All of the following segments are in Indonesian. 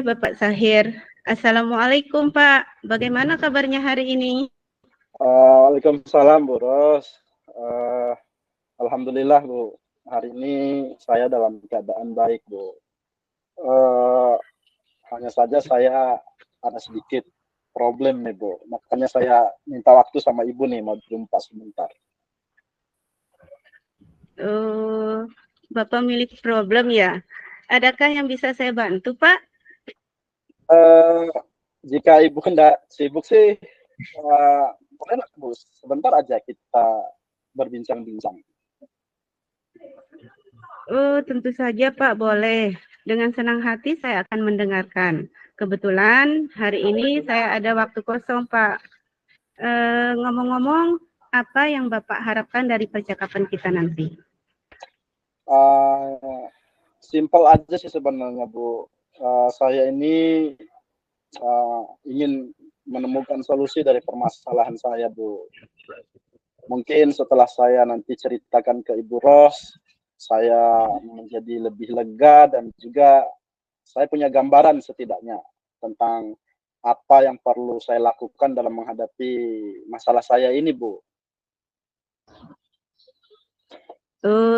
Bapak Sahir. Assalamualaikum, Pak. Bagaimana kabarnya hari ini? Waalaikumsalam, Bu Ros. Alhamdulillah, Bu. Hari ini saya dalam keadaan baik, Bu. Hanya saja saya ada sedikit problem nih, Bu. Makanya saya minta waktu sama Ibu nih, mau jumpa sebentar. Bapak milik problem ya? Adakah yang bisa saya bantu, Pak? Jika Ibu hendak sibuk sih, boleh Bu. Sebentar aja kita berbincang-bincang. Tentu saja, Pak, boleh. Dengan senang hati saya akan mendengarkan. Kebetulan hari ini saya ada waktu kosong, Pak. Ngomong-ngomong, apa yang Bapak harapkan dari percakapan kita nanti? Simpel aja sih sebenarnya, Bu. Saya ini ingin menemukan solusi dari permasalahan saya, Bu. Mungkin setelah saya nanti ceritakan ke Ibu Ros, saya menjadi lebih lega dan juga saya punya gambaran setidaknya tentang apa yang perlu saya lakukan dalam menghadapi masalah saya ini, Bu.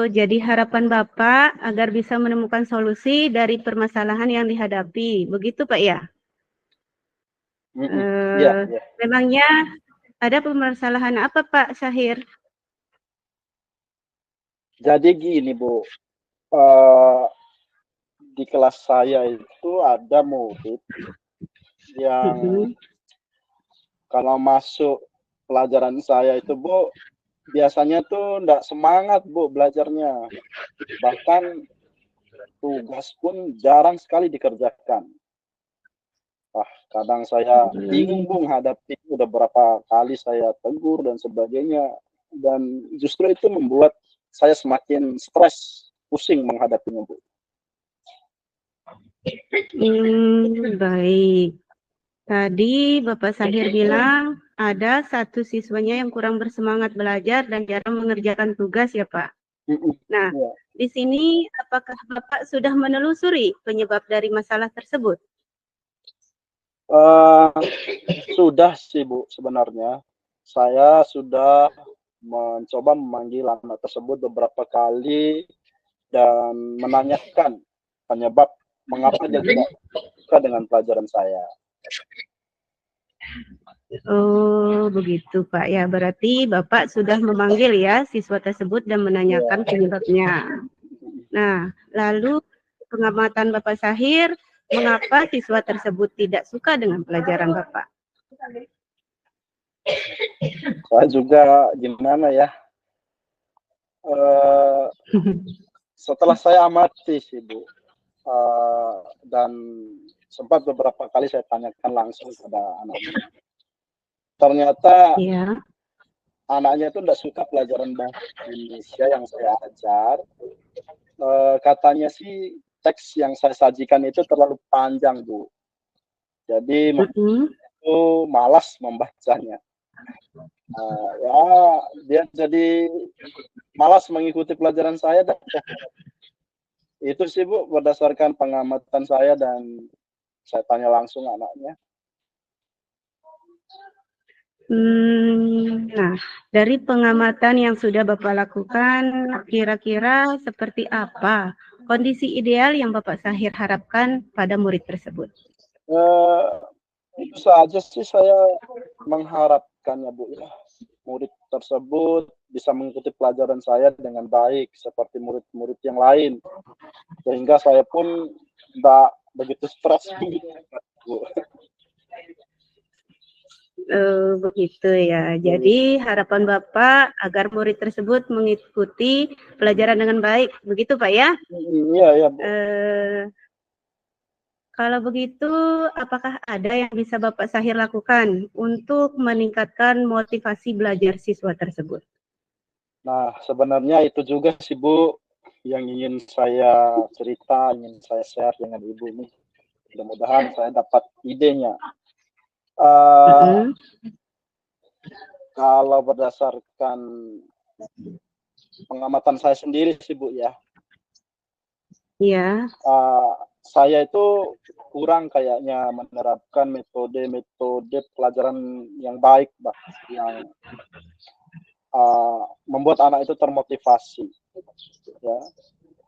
Jadi harapan Bapak agar bisa menemukan solusi dari permasalahan yang dihadapi. Begitu, Pak, ya? Iya, iya. Memangnya ada permasalahan apa, Pak Syahir? Jadi gini, Bu. Di kelas saya itu ada murid yang kalau masuk pelajaran saya itu, Bu, biasanya tuh enggak semangat, Bu, belajarnya. Bahkan tugas pun jarang sekali dikerjakan. Wah, kadang saya bingung, Bu, menghadapi, udah berapa kali saya tegur dan sebagainya. Dan justru itu membuat saya semakin stres, pusing menghadapinya, Bu. Baik. Tadi Bapak Sahir bilang ada satu siswanya yang kurang bersemangat belajar dan jarang mengerjakan tugas ya, Pak. Nah, di sini apakah Bapak sudah menelusuri penyebab dari masalah tersebut? Sudah sih, Bu, sebenarnya. Saya sudah mencoba memanggil anak tersebut beberapa kali dan menanyakan penyebab mengapa dia tidak suka dengan pelajaran saya. Oh, begitu, Pak. Ya, berarti Bapak sudah memanggil ya siswa tersebut dan menanyakan penyebabnya. Nah, lalu pengamatan Bapak Sahir, mengapa siswa tersebut tidak suka dengan pelajaran Bapak? Saya juga gimana ya, setelah saya amati sih, Bu, dan sempat beberapa kali saya tanyakan langsung pada anaknya. Ternyata anaknya itu tidak suka pelajaran bahasa Indonesia yang saya ajar. Katanya sih teks yang saya sajikan itu terlalu panjang, Bu. Jadi itu malas membacanya. Ya, dia jadi malas mengikuti pelajaran saya. Itu sih, Bu, berdasarkan pengamatan saya dan saya tanya langsung anaknya. Nah, dari pengamatan yang sudah Bapak lakukan, kira-kira seperti apa kondisi ideal yang Bapak Sahir harapkan pada murid tersebut? Itu saja sih saya mengharapkannya, Bu, ya. Murid tersebut bisa mengikuti pelajaran saya dengan baik seperti murid-murid yang lain, sehingga saya pun tidak begitu stres, Bu. Begitu ya. Jadi harapan Bapak agar murid tersebut mengikuti pelajaran dengan baik, begitu Pak ya? Iya, iya, Bu. Kalau begitu, apakah ada yang bisa Bapak Sahir lakukan untuk meningkatkan motivasi belajar siswa tersebut? Nah, sebenarnya itu juga sih, Bu, yang ingin saya cerita, ingin saya share dengan Ibu ini. Mudah-mudahan saya dapat idenya. Kalau berdasarkan pengamatan saya sendiri sih, Bu, ya. Iya. saya itu kurang kayaknya menerapkan metode-metode pelajaran yang baik, Mbak, yang membuat anak itu termotivasi. Ya.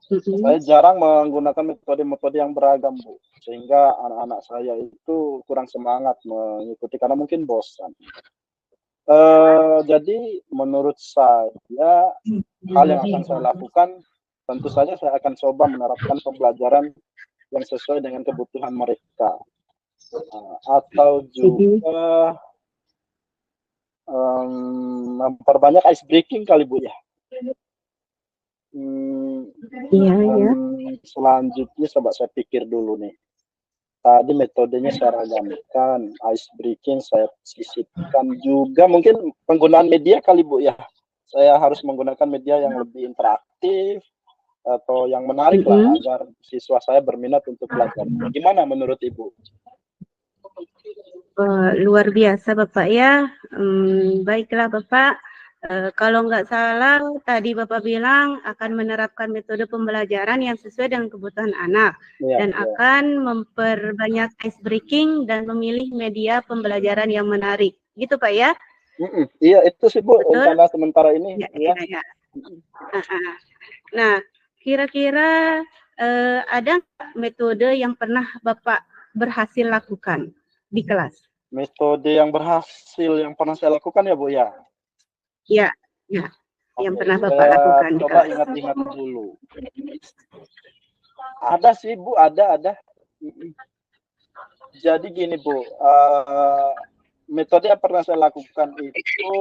Saya jarang menggunakan metode-metode yang beragam, Bu, sehingga anak-anak saya itu kurang semangat mengikuti karena mungkin bosan. Jadi menurut saya hal yang akan saya lakukan, tentu saja saya akan coba menerapkan pembelajaran yang sesuai dengan kebutuhan mereka, atau juga memperbanyak ice breaking kali, Bu, ya. Selanjutnya coba saya pikir dulu nih. Tadi metodenya saya ragamkan, ice breaking saya sisipkan juga, mungkin penggunaan media kali, Bu, ya. Saya harus menggunakan media yang lebih interaktif atau yang menarik lah, agar siswa saya berminat untuk belajar. Gimana menurut Ibu? Luar biasa Bapak ya. Baiklah Bapak. Kalau nggak salah tadi Bapak bilang akan menerapkan metode pembelajaran yang sesuai dengan kebutuhan anak dan akan memperbanyak ice breaking dan memilih media pembelajaran yang menarik. Gitu Pak ya? Iya, itu sih Bu, rencana sementara ini. Ya. Nah, kira-kira ada metode yang pernah Bapak berhasil lakukan di kelas? Metode yang berhasil yang pernah saya lakukan ya Bu ya? Ya. Yang pernah Bapak lakukan. Coba ingat-ingat dulu. Ada sih Bu, ada. Jadi gini Bu, metode yang pernah saya lakukan itu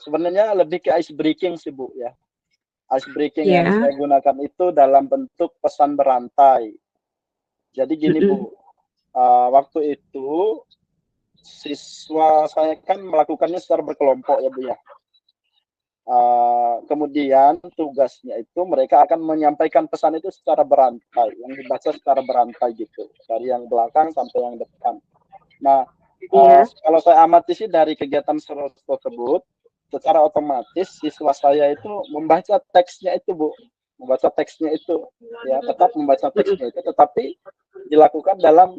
sebenarnya lebih ke ice breaking sih Bu ya. Ice breaking yang saya gunakan itu dalam bentuk pesan berantai. Jadi gini Bu, waktu itu siswa saya kan melakukannya secara berkelompok ya Bu ya. Kemudian tugasnya itu mereka akan menyampaikan pesan itu secara berantai, yang dibaca secara berantai gitu, dari yang belakang sampai yang depan. Nah, kalau saya amati sih dari kegiatan tersebut, secara otomatis siswa saya itu membaca teksnya itu Bu, ya, tetap membaca teksnya itu, tetapi dilakukan dalam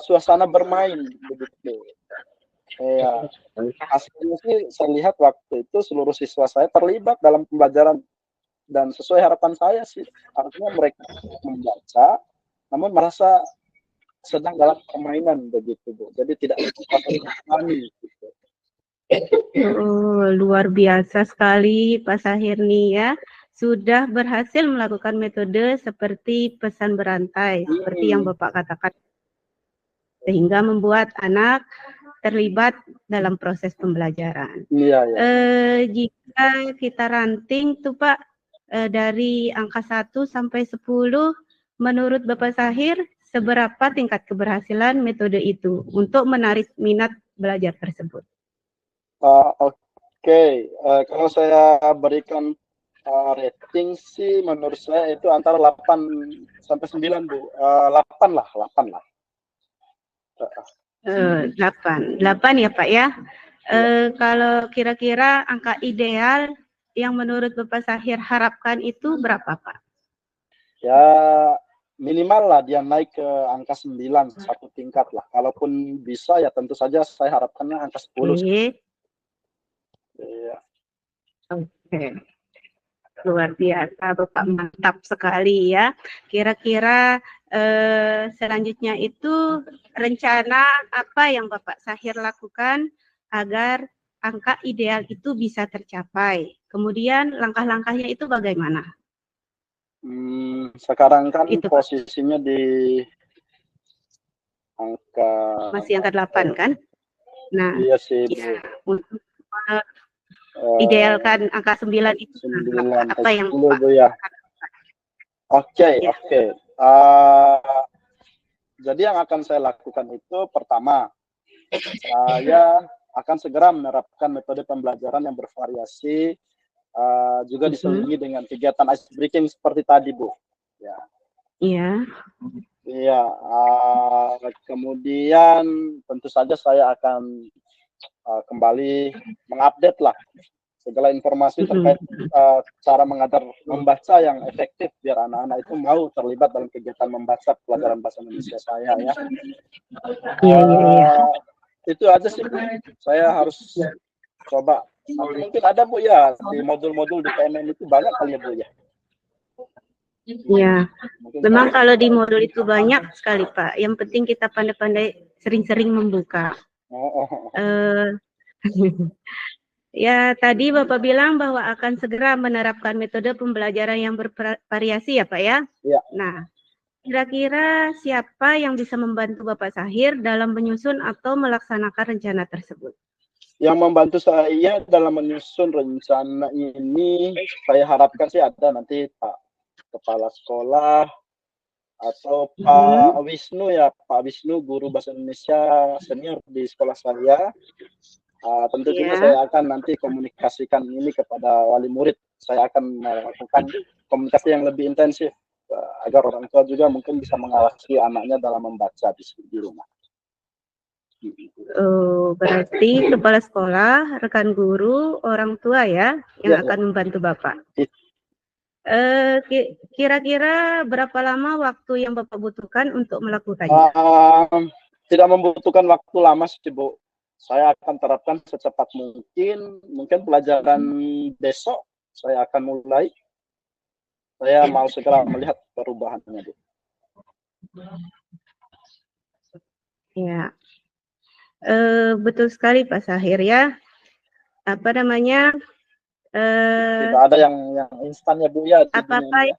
suasana bermain begitu. Ya, hasilnya sih saya lihat waktu itu seluruh siswa saya terlibat dalam pembelajaran dan sesuai harapan saya sih, artinya mereka membaca namun merasa sedang dalam permainan begitu Bu, jadi tidak kami gitu. Luar biasa sekali Pak Sahir nih ya, sudah berhasil melakukan metode seperti pesan berantai seperti yang Bapak katakan, sehingga membuat anak terlibat dalam proses pembelajaran. Jika kita ranting tuh Pak, dari angka 1 sampai 10, menurut Bapak Sahir, seberapa tingkat keberhasilan metode itu untuk menarik minat belajar tersebut? Kalau saya berikan rating sih menurut saya itu antara 8 sampai 9 Bu. 8 lah. 8 ya Pak ya. Kalau kira-kira angka ideal yang menurut Bapak Sahir harapkan itu berapa Pak? Ya minimal lah dia naik ke angka 9, satu tingkat lah. Kalaupun bisa ya tentu saja saya harapkannya angka 10. Iya. Luar biasa Bapak, mantap sekali ya. Kira-kira selanjutnya itu rencana apa yang Bapak Sahir lakukan agar angka ideal itu bisa tercapai? Kemudian langkah-langkahnya itu bagaimana? Sekarang kan itu, posisinya Pak, di angka masih angka 8 kan? Nah, iya sih, ya, untuk idealkan angka 9 itu 9 apa yang 10 Bu ya? Oke. Jadi yang akan saya lakukan itu pertama, saya akan segera menerapkan metode pembelajaran yang bervariasi, juga diselingi dengan kegiatan ice breaking seperti tadi Bu. Ya. Iya. Kemudian tentu saja saya akan kembali mengupdate lah segala informasi terkait cara mengajar membaca yang efektif biar anak-anak itu mau terlibat dalam kegiatan membaca pelajaran bahasa Indonesia saya ya. Itu aja sih Bu. Saya harus coba. Mungkin ada Bu ya di modul-modul di PMN itu banyak kali ya Bu ya. Ya, memang kalau di modul itu banyak sekali Pak. Yang penting kita pandai-pandai sering-sering membuka. Ya, tadi Bapak bilang bahwa akan segera menerapkan metode pembelajaran yang bervariasi ya Pak ya? Ya. Nah, kira-kira siapa yang bisa membantu Bapak Sahir dalam menyusun atau melaksanakan rencana tersebut? Yang membantu saya dalam menyusun rencana ini, saya harapkan sih ada nanti Pak Kepala Sekolah atau Pak Wisnu ya, Pak Wisnu guru bahasa Indonesia senior di sekolah saya. Tentu juga saya akan nanti komunikasikan ini kepada wali murid. Saya akan melakukan komunikasi yang lebih intensif agar orang tua juga mungkin bisa mengawasi anaknya dalam membaca di rumah. Berarti kepala sekolah, rekan guru, orang tua ya yang akan membantu Bapak. Kira-kira berapa lama waktu yang Bapak butuhkan untuk melakukannya? Tidak membutuhkan waktu lama sih Bu. Saya akan terapkan secepat mungkin. Mungkin pelajaran besok saya akan mulai. Saya mau segera melihat perubahannya Bu. Ya. Betul sekali Pak Sahir ya. Apa namanya? Tidak ada yang instan ya Bu ya. Apa-apa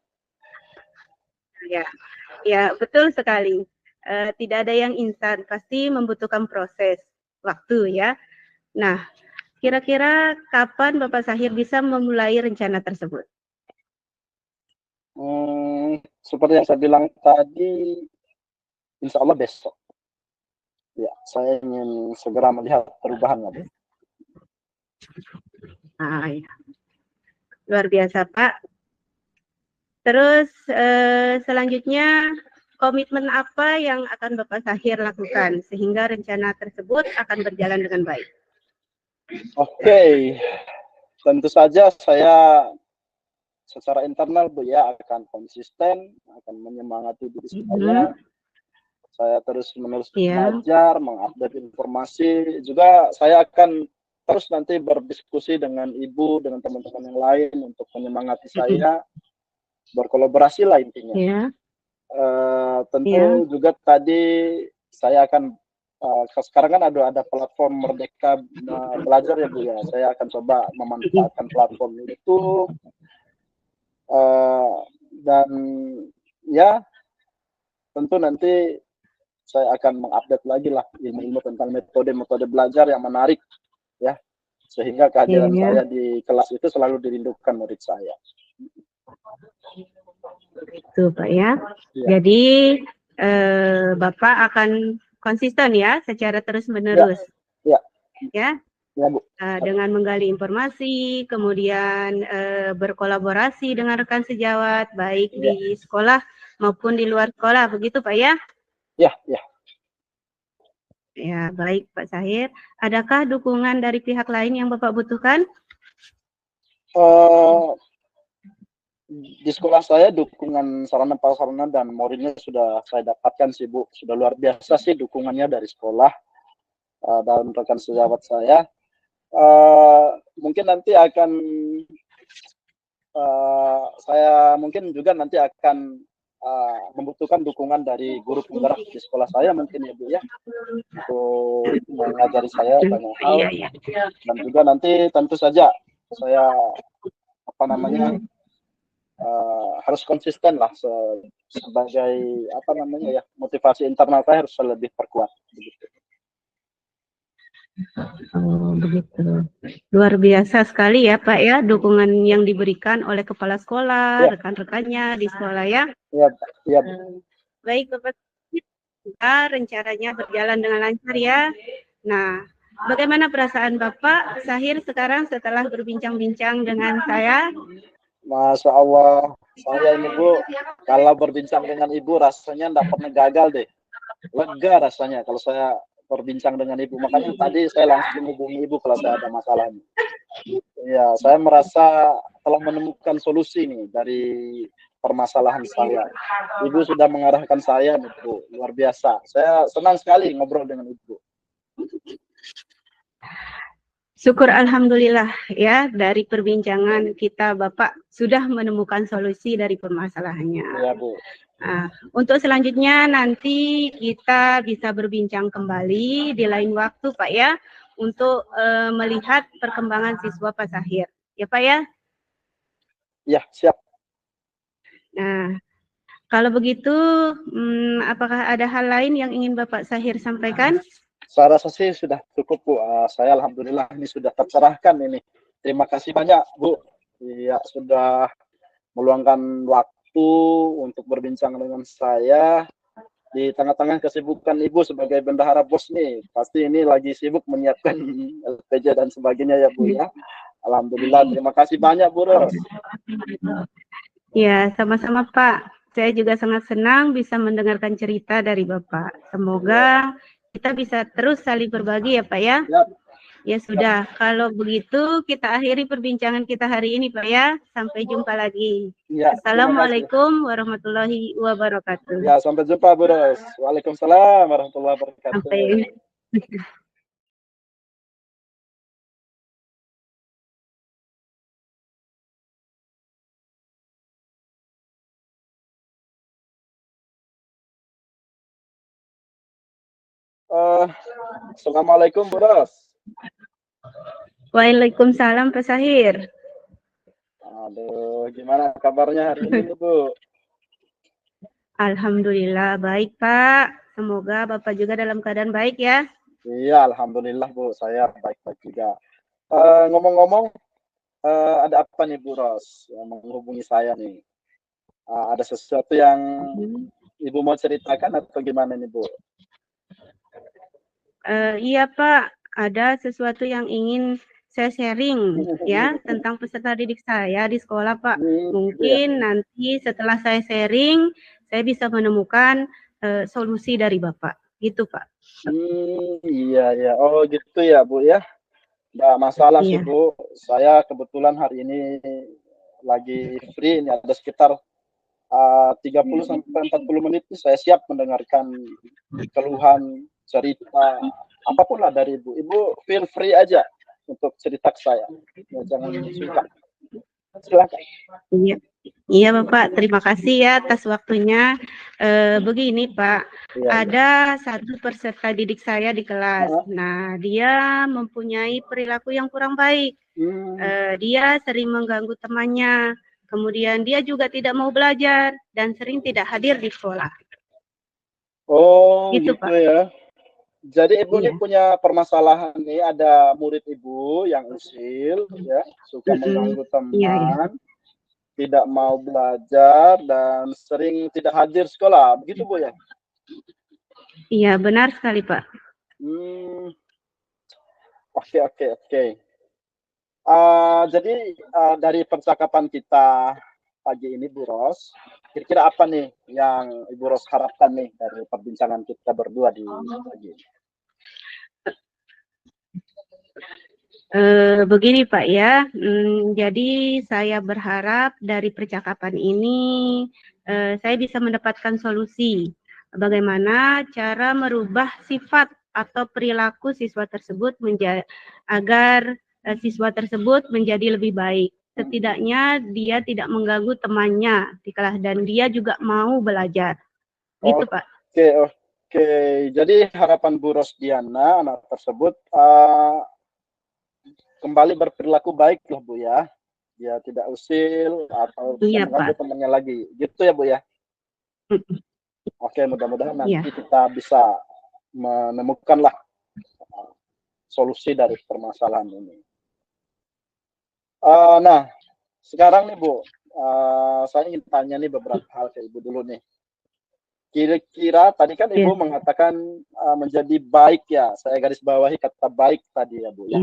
ya, betul sekali. Tidak ada yang instan, pasti membutuhkan proses waktu ya. Nah, kira-kira kapan Bapak Sahir bisa memulai rencana tersebut? Seperti yang saya bilang tadi, insya Allah besok. Ya, saya ingin segera melihat perubahannya Bu. Ya. Luar biasa Pak. Terus selanjutnya komitmen apa yang akan Bapak Sahir lakukan sehingga rencana tersebut akan berjalan dengan baik? Oke, tentu saja saya secara internal Bu ya akan konsisten, akan menyemangati diri saya. Saya terus-menerus belajar, mengupdate informasi. Juga saya akan terus nanti berdiskusi dengan Ibu, dengan teman-teman yang lain untuk menyemangati saya, berkolaborasi lah intinya. Tentu juga tadi saya akan sekarang kan ada platform Merdeka Belajar ya Bu ya. Saya akan coba memanfaatkan platform itu dan ya tentu nanti saya akan mengupdate lagi lah ilmu-ilmu tentang metode-metode belajar yang menarik ya, sehingga kehadiran saya di kelas itu selalu dirindukan murid saya. Begitu Pak ya. Jadi Bapak akan konsisten ya secara terus-menerus. Ya. Bu. Dengan menggali informasi, kemudian berkolaborasi dengan rekan sejawat baik di sekolah maupun di luar sekolah, begitu Pak ya? Ya. Ya, baik Pak Sahir. Adakah dukungan dari pihak lain yang Bapak butuhkan? Di sekolah saya dukungan sarana prasarana dan muridnya sudah saya dapatkan sih Bu. Sudah luar biasa sih dukungannya dari sekolah dan rekan sejawat saya. Mungkin nanti akan saya mungkin juga nanti akan membutuhkan dukungan dari guru penggerak di sekolah saya mungkin ya Bu ya, untuk mengajari saya banyak hal. Dan juga nanti tentu saja saya harus konsisten lah sebagai motivasi internal saya harus lebih perkuat begitu. Begitu. Luar biasa sekali ya Pak ya dukungan yang diberikan oleh kepala sekolah, rekan-rekannya di sekolah ya. Iya. Baik Bapak, rencananya berjalan dengan lancar ya. Nah, bagaimana perasaan Bapak Sahir sekarang setelah berbincang-bincang dengan saya? Masya Allah, saya ini Bu, kalau berbincang dengan Ibu rasanya enggak pernah gagal deh. Lega rasanya kalau saya berbincang dengan Ibu. Makanya tadi saya langsung hubungi Ibu kalau saya ada masalah. Ya, saya merasa telah menemukan solusi nih dari permasalahan saya. Ibu sudah mengarahkan saya nih, Bu. Luar biasa. Saya senang sekali ngobrol dengan Ibu. Syukur alhamdulillah ya, dari perbincangan kita Bapak sudah menemukan solusi dari permasalahannya. Ya, Bu. Nah, untuk selanjutnya nanti kita bisa berbincang kembali di lain waktu Pak ya, untuk melihat perkembangan siswa Pak Sahir. Ya Pak ya? Ya, siap. Nah, kalau begitu, apakah ada hal lain yang ingin Bapak Sahir sampaikan? Saya rasa sih sudah cukup, Bu. Saya alhamdulillah ini sudah tercerahkan ini. Terima kasih banyak, Bu. Iya, sudah meluangkan waktu untuk berbincang dengan saya di tengah-tengah kesibukan Ibu sebagai bendahara BOS nih. Pasti ini lagi sibuk menyiapkan LPJ dan sebagainya ya, Bu ya. Alhamdulillah, terima kasih banyak, Bu Ros. Ya, sama-sama Pak. Saya juga sangat senang bisa mendengarkan cerita dari Bapak. Semoga kita bisa terus saling berbagi ya Pak ya. Siap. Ya sudah, kalau begitu kita akhiri perbincangan kita hari ini Pak ya. Sampai jumpa lagi. Ya, Assalamualaikum warahmatullahi wabarakatuh. Ya, sampai jumpa, Bu Ros. Waalaikumsalam warahmatullahi wabarakatuh. Sampai. Assalamualaikum, Bu Ros. Waalaikumsalam Pak Sahir. Aduh, gimana kabarnya hari ini, Bu? Alhamdulillah baik Pak. Semoga Bapak juga dalam keadaan baik ya. Iya, alhamdulillah, Bu. Saya baik-baik juga. Ngomong-ngomong, ada apa nih, Bu Ros, yang menghubungi saya nih? Ada sesuatu yang Ibu mau ceritakan atau gimana nih, Bu? Iya Pak, ada sesuatu yang ingin saya sharing ya tentang peserta didik saya di sekolah Pak. Mungkin nanti setelah saya sharing, saya bisa menemukan solusi dari Bapak. Gitu Pak. Iya, ya. Oh gitu ya, Bu ya. Nggak masalah sih, Iya. Bu. Saya kebetulan hari ini lagi free, ini ada sekitar 30 sampai 40 menit nih, saya siap mendengarkan keluhan, cerita, apapun lah dari Ibu. Ibu feel free aja untuk cerita ke saya. Ya, jangan sungkan. Silakan. Iya. Iya Bapak, terima kasih ya atas waktunya. Begini Pak, Iya, ada satu peserta didik saya di kelas. Nah, dia mempunyai perilaku yang kurang baik. Dia sering mengganggu temannya. Kemudian dia juga tidak mau belajar dan sering tidak hadir di sekolah. Oh, gitu Pak. ya. Jadi Ibu ini punya permasalahan nih, ada murid Ibu yang usil, ya, suka mengganggu teman, tidak mau belajar dan sering tidak hadir sekolah, begitu Bu ya? Iya, benar sekali Pak. Oke. Jadi dari percakapan kita pagi ini, Bu Ros, kira-kira apa nih yang Ibu Ros harapkan nih dari perbincangan kita berdua di pagi ini? Begini Pak ya, jadi saya berharap dari percakapan ini saya bisa mendapatkan solusi bagaimana cara merubah sifat atau perilaku siswa tersebut agar siswa tersebut menjadi lebih baik. Setidaknya dia tidak mengganggu temannya di kelas dan dia juga mau belajar. Gitu Pak. Oke. Jadi harapan Bu Rosdiana, anak tersebut kembali berperilaku baik lah Bu ya. Dia tidak usil atau mengganggu temannya lagi. Gitu ya Bu ya? Oke, mudah-mudahan nanti kita bisa menemukanlah solusi dari permasalahan ini. Nah, sekarang nih Bu, saya ingin tanya nih beberapa hal ke Ibu dulu nih. Kira-kira tadi kan Ibu mengatakan menjadi baik ya, saya garis bawahi kata baik tadi ya Bu ya.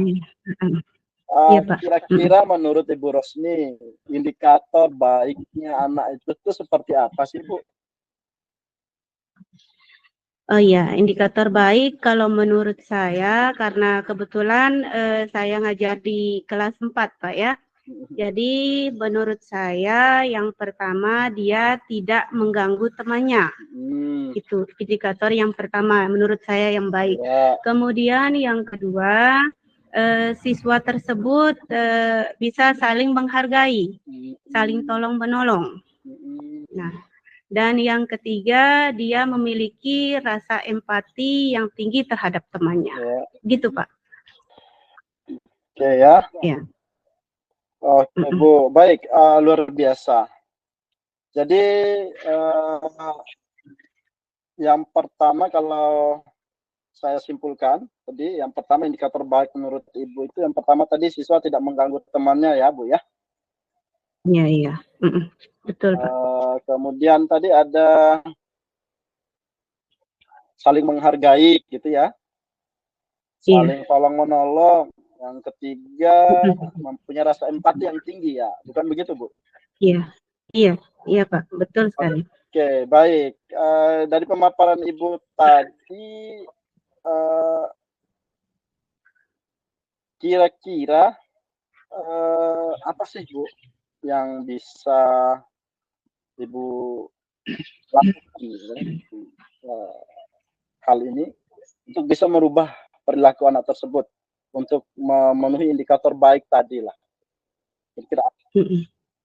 Kira-kira menurut Ibu Rosni, indikator baiknya anak itu seperti apa sih Bu? Oh iya, indikator baik kalau menurut saya karena kebetulan saya ngajar di kelas 4, Pak ya. Jadi menurut saya yang pertama dia tidak mengganggu temannya. Itu indikator yang pertama menurut saya yang baik. Ya. Kemudian yang kedua, siswa tersebut bisa saling menghargai, saling tolong menolong. Nah, dan yang ketiga, dia memiliki rasa empati yang tinggi terhadap temannya. Ya. Gitu, Pak. Oke ya. Ya. Oke, Bu. Baik, luar biasa. Jadi yang pertama kalau saya simpulkan tadi, yang pertama indikator baik menurut Ibu itu yang pertama tadi siswa tidak mengganggu temannya ya, Bu ya. Iya, iya. Betul, Pak. Kemudian tadi ada saling menghargai gitu ya. Saling tolong menolong. Yang ketiga mempunyai rasa empati yang tinggi ya. Bukan begitu, Bu? Iya. Iya, iya, Pak. Betul sekali. Oke, baik. Dari pemaparan Ibu tadi kira-kira apa sih, Bu, yang bisa Ibu lakukan hal ini untuk bisa merubah perilaku anak tersebut untuk memenuhi indikator baik tadi lah. Kira-kira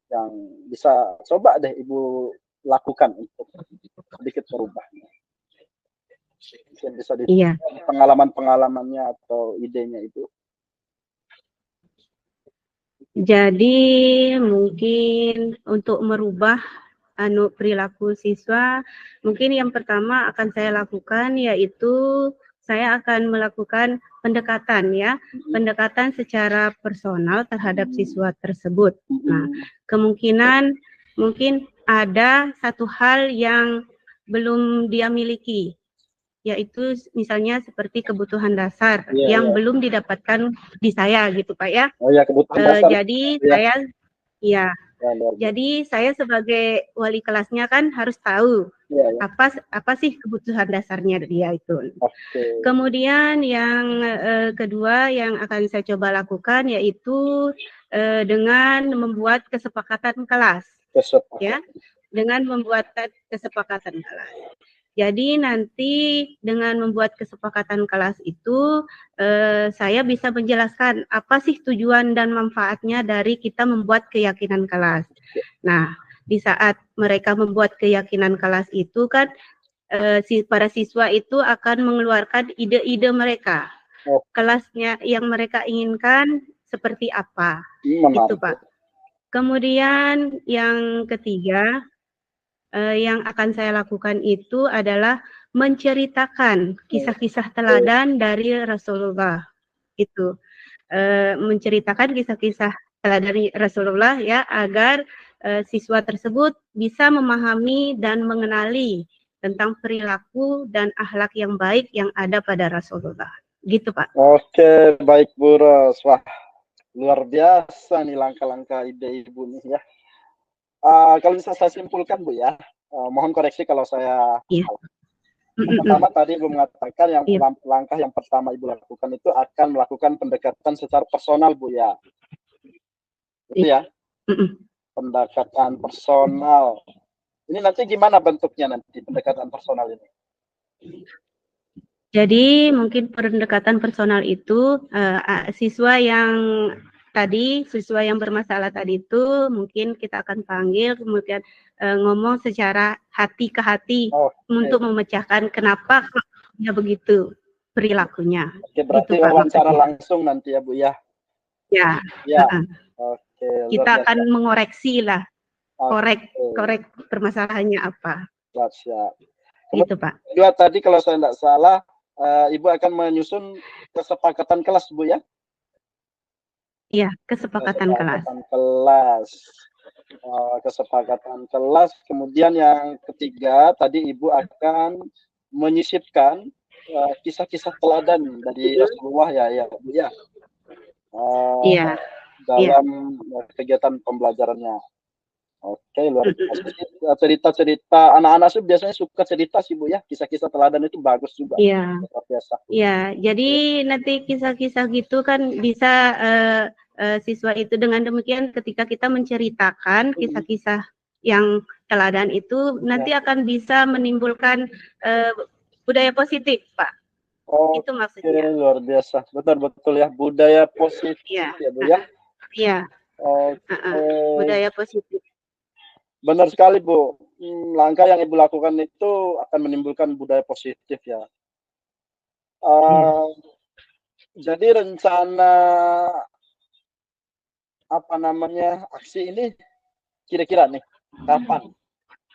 yang bisa coba deh Ibu lakukan untuk sedikit merubah. Mungkin bisa di pengalaman-pengalamannya atau idenya itu. Jadi mungkin untuk merubah perilaku siswa, mungkin yang pertama akan saya lakukan yaitu saya akan melakukan pendekatan ya, pendekatan secara personal terhadap siswa tersebut. Nah, kemungkinan mungkin ada satu hal yang belum dia miliki, yaitu misalnya seperti kebutuhan dasar yang belum didapatkan di saya gitu Pak ya. Oh ya, kebutuhan dasar. Jadi saya jadi saya sebagai wali kelasnya kan harus tahu apa sih kebutuhan dasarnya dia itu. Kemudian yang kedua yang akan saya coba lakukan yaitu dengan membuat kesepakatan kelas. Ya, dengan membuat kesepakatan kelas. Jadi nanti dengan membuat kesepakatan kelas itu saya bisa menjelaskan apa sih tujuan dan manfaatnya dari kita membuat keyakinan kelas. Nah, di saat mereka membuat keyakinan kelas itu kan para siswa itu akan mengeluarkan ide-ide mereka. Kelasnya yang mereka inginkan seperti apa. Itu, Pak. Kemudian yang ketiga yang akan saya lakukan itu adalah menceritakan kisah-kisah teladan dari Rasulullah. Itu menceritakan kisah-kisah teladan dari Rasulullah ya agar siswa tersebut bisa memahami dan mengenali tentang perilaku dan akhlak yang baik yang ada pada Rasulullah. Gitu, Pak. Oke, baik Bu Ros. Wah, luar biasa nih langkah-langkah ide Ibu nih ya. Kalau bisa saya simpulkan Bu ya, mohon koreksi kalau saya salah. Pertama tadi Ibu mengatakan yang langkah yang pertama Ibu lakukan itu akan melakukan pendekatan secara personal Bu ya. Itu ya. Pendekatan personal. Ini nanti gimana bentuknya nanti pendekatan personal ini? Jadi mungkin pendekatan personal itu siswa yang bermasalah tadi itu mungkin kita akan panggil kemudian ngomong secara hati ke hati untuk memecahkan kenapa dia begitu perilakunya. Oke, berarti gitu, wawancara langsung nanti ya Bu ya. Ya. Oke. Kita akan mengoreksi lah. Korek permasalahannya apa. Siap. Gitu Pak. Kedua tadi kalau saya tidak salah Ibu akan menyusun kesepakatan kelas Bu ya? Iya, kesepakatan kelas. Kesepakatan kelas. Kemudian yang ketiga tadi Ibu akan menyisipkan kisah-kisah teladan dari Rasulullah ya Bu ya. Dalam kegiatan pembelajarannya. Oke, luar biasa sih. Cerita-cerita anak-anak sih biasanya suka cerita sih, Bu, ya. Kisah-kisah teladan itu bagus juga. Iya, Luar biasa. iya. Jadi nanti kisah-kisah gitu kan bisa siswa itu dengan demikian ketika kita menceritakan kisah-kisah yang teladan itu nanti akan bisa menimbulkan budaya positif, Pak. Itu Oke, maksudnya. luar biasa. Betul-betul ya, budaya positif Iya, ya, Bu, ya. iya, Oke, budaya positif. benar sekali, Bu. Langkah yang Ibu lakukan itu akan menimbulkan budaya positif ya. Iya, Eee, jadi rencana, apa namanya, aksi ini kira-kira nih, kapan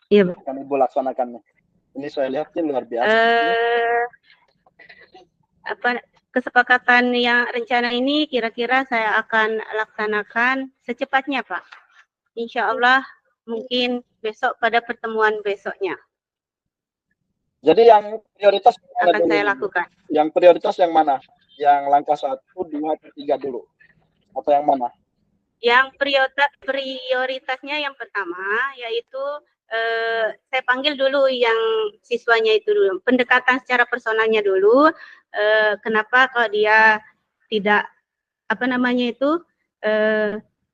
iya, Pak. akan Ibu laksanakan nih? Ini saya lihat nih luar biasa ini. Apa kesepakatan yang rencana ini kira-kira saya akan laksanakan secepatnya, Pak. Insya Allah mungkin besok pada pertemuan besoknya Jadi yang prioritas mana akan dulu saya nih, Bu? lakukan. Yang prioritas yang mana? Yang langkah 1, 2, 3 dulu? Atau yang mana? Yang prioritasnya yang pertama yaitu saya panggil dulu yang siswanya itu dulu, pendekatan secara personalnya dulu. Kenapa kalau dia tidak apa namanya itu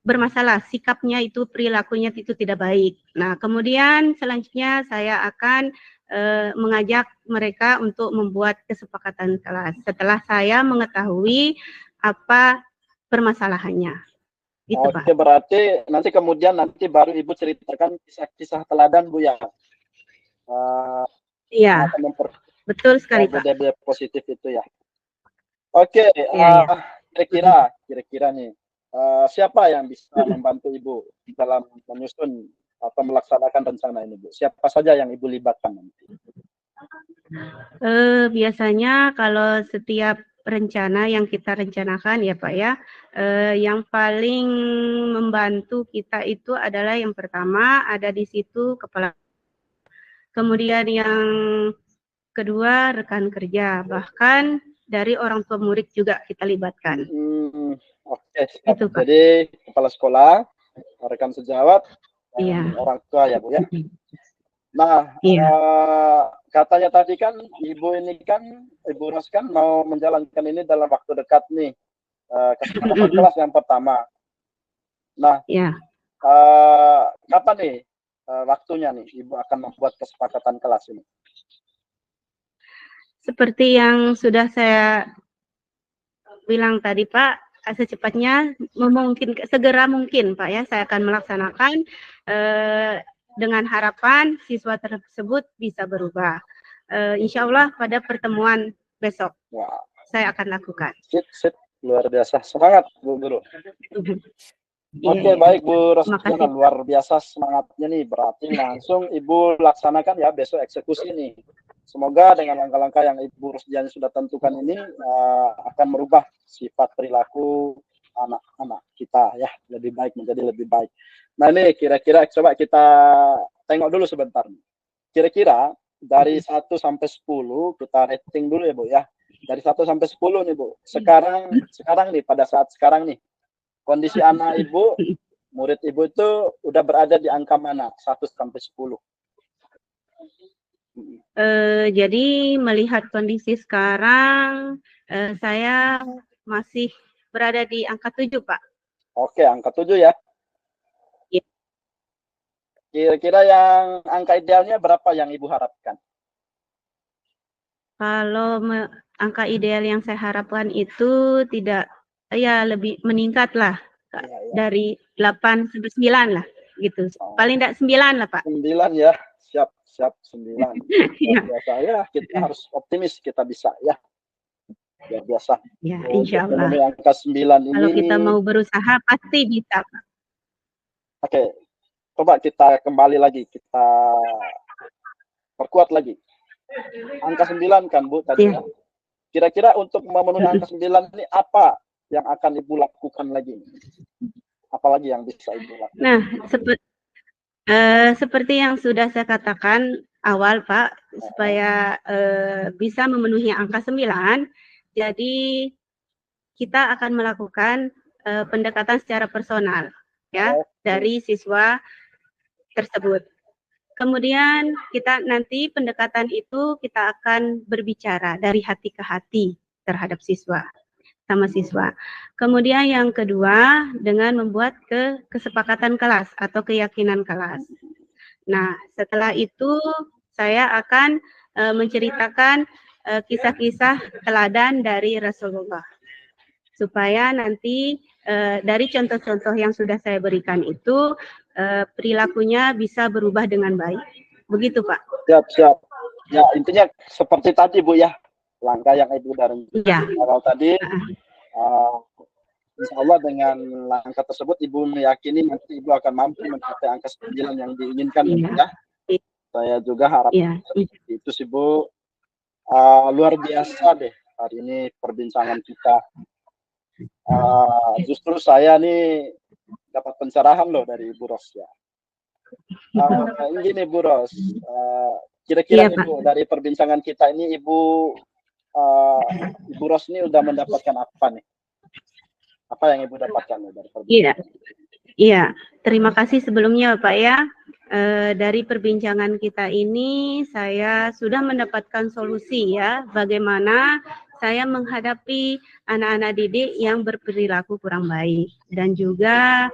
bermasalah, sikapnya itu perilakunya itu tidak baik. Nah, kemudian selanjutnya saya akan mengajak mereka untuk membuat kesepakatan kelas setelah saya mengetahui apa permasalahannya. Itu, Pak. Oke, berarti nanti kemudian baru Ibu ceritakan kisah-kisah teladan, Bu, ya? Iya, Akan betul sekali, Pak. budaya positif itu ya. Oke, Iya, iya. kira-kira nih, siapa yang bisa membantu Ibu dalam menyusun atau melaksanakan rencana ini, Bu? Siapa saja yang Ibu libatkan nanti? Biasanya kalau setiap rencana yang kita rencanakan ya Pak ya, yang paling membantu kita itu adalah yang pertama ada di situ kepala, kemudian yang kedua rekan kerja, bahkan dari orang tua murid juga kita libatkan. Oke, siap. Itu Pak. Jadi kepala sekolah, rekan sejawat, dan Iya. orang tua ya, Bu, ya? Nah, Iya. katanya tadi kan Ibu Ros kan mau menjalankan ini dalam waktu dekat nih, kesepakatan kelas yang pertama. Nah, Ya, kapan nih waktunya nih Ibu akan membuat kesepakatan kelas ini? seperti yang sudah saya bilang tadi Pak, secepatnya segera mungkin Pak ya, saya akan melaksanakan dengan harapan siswa tersebut bisa berubah. Insya Allah pada pertemuan besok saya akan lakukan. Sip, luar biasa. Semangat, Bu Guru. Oke, baik Bu Rosdiana, luar biasa semangatnya nih. Berarti langsung Ibu laksanakan ya besok eksekusi nih. Semoga dengan langkah-langkah yang Ibu Rosdiana sudah tentukan ini akan merubah sifat perilaku anak-anak kita ya, lebih baik, menjadi lebih baik. Nah ini kira-kira coba kita tengok dulu sebentar. Kira-kira dari 1 sampai 10 kita rating dulu ya Bu ya. Dari 1 sampai 10 nih Bu. Sekarang nih, pada saat sekarang nih, kondisi anak Ibu, murid Ibu itu udah berada di angka mana? 1 sampai 10. Jadi melihat kondisi sekarang, saya masih berada di angka 7, Pak. Oke, angka 7 ya. Ya. Kira-kira yang angka idealnya berapa yang Ibu harapkan? Kalau angka ideal yang saya harapkan itu tidak, ya lebih meningkat lah, dari 8 sampai 9 lah, gitu. Paling tidak 9 lah, Pak. 9 ya, siap 9. Biasa ya, kita harus optimis kita bisa ya. Luar biasa. Ya, insya Allah. Angka 9 ini. Kalau kita mau berusaha pasti bisa, Pak. Oke, coba kita kembali lagi, kita perkuat lagi. Angka 9 kan Bu tadi ya. Kira-kira untuk memenuhi angka 9 ini apa yang akan Ibu lakukan lagi? Apalagi yang bisa Ibu lakukan? Nah, seperti yang sudah saya katakan awal Pak, supaya bisa memenuhi angka 9, jadi kita akan melakukan pendekatan secara personal ya dari siswa tersebut. Kemudian kita nanti pendekatan itu kita akan berbicara dari hati ke hati terhadap siswa, sama siswa. Kemudian yang kedua dengan membuat kesepakatan kelas atau keyakinan kelas. Nah, setelah itu saya akan menceritakan kisah-kisah teladan dari Rasulullah. Supaya nanti dari contoh-contoh yang sudah saya berikan itu perilakunya bisa berubah dengan baik. Begitu, Pak. Siap, siap. Ya, intinya seperti tadi, Bu, ya. Langkah yang Ibu dari awal tadi, insya Allah dengan langkah tersebut, Ibu meyakini nanti Ibu akan mampu mencapai angka 9 yang diinginkan, ya. Saya juga harap itu sih, Bu. Luar biasa deh hari ini perbincangan kita. Justru saya nih dapat pencerahan loh dari Ibu Ros, ya. Gini Bu Ros, kira-kira Ibu dari perbincangan kita ini Ibu Ros ini udah mendapatkan apa nih? Apa yang Ibu dapatkan dari perbincangan? Iya, terima kasih sebelumnya Pak ya. Dari perbincangan kita ini saya sudah mendapatkan solusi ya, bagaimana saya menghadapi anak-anak didik yang berperilaku kurang baik, dan juga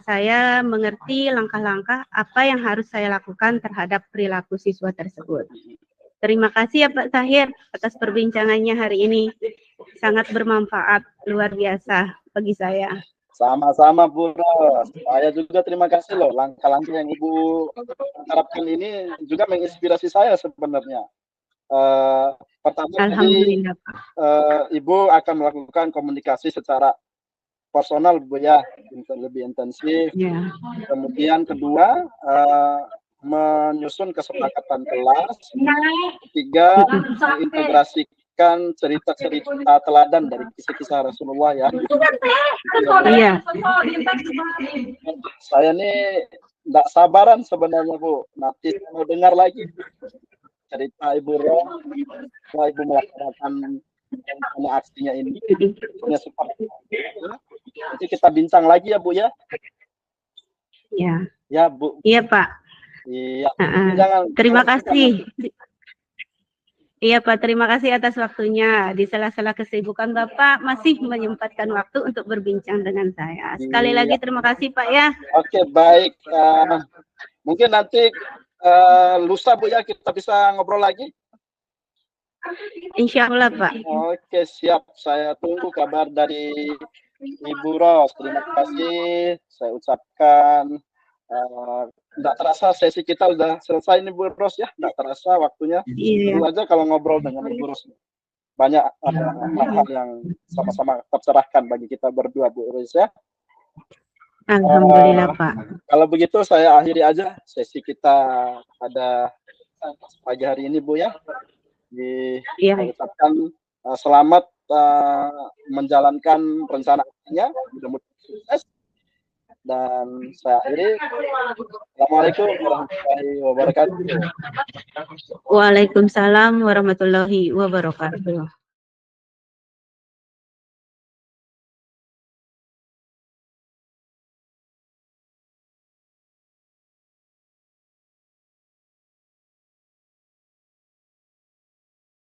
saya mengerti langkah-langkah apa yang harus saya lakukan terhadap perilaku siswa tersebut. Terima kasih ya Pak Sahir atas perbincangannya hari ini, sangat bermanfaat, luar biasa bagi saya. Sama-sama Bu Ros, saya juga terima kasih loh, langkah-langkah yang Ibu terapkan ini juga menginspirasi saya sebenarnya. Pertama tadi Ibu akan melakukan komunikasi secara personal Bu ya, lebih intensif. Kemudian kedua menyusun kesepakatan kelas. Ketiga mengintegrasikan cerita-cerita teladan dari kisah-kisah Rasulullah ya. Saya nih nggak sabaran sebenarnya Bu, nanti mau dengar lagi cerita Ibu Ros, Ibu melaksanakan aksinya ini. Seperti itu. Nanti kita bincang lagi ya Bu ya. Iya. Ya Bu. Iya Pak. Iya. Terima kasih. Iya Pak, terima kasih atas waktunya. Di sela-sela kesibukan Bapak masih menyempatkan waktu untuk berbincang dengan saya. Sekali lagi terima kasih Pak ya. Oke, baik. Mungkin nanti lusa Bu ya kita bisa ngobrol lagi. Insya Allah Pak. Oke, siap. Saya tunggu kabar dari Ibu Ros. Terima kasih. Saya ucapkan tidak terasa sesi kita udah selesai nih Bu Ros ya. Tidak terasa waktunya. Dulu aja kalau ngobrol dengan Ibu Ros. Banyak hal-hal yang sama-sama tercerahkan bagi kita berdua Bu Ros ya. Alhamdulillah Pak. Kalau begitu saya akhiri aja sesi kita pada pagi hari ini Bu ya. Saya ucapkan selamat menjalankan rencananya, mudah-mudahan sukses. Dan saya akhiri. Assalamualaikum warahmatullahi wabarakatuh. Waalaikumsalam warahmatullahi wabarakatuh.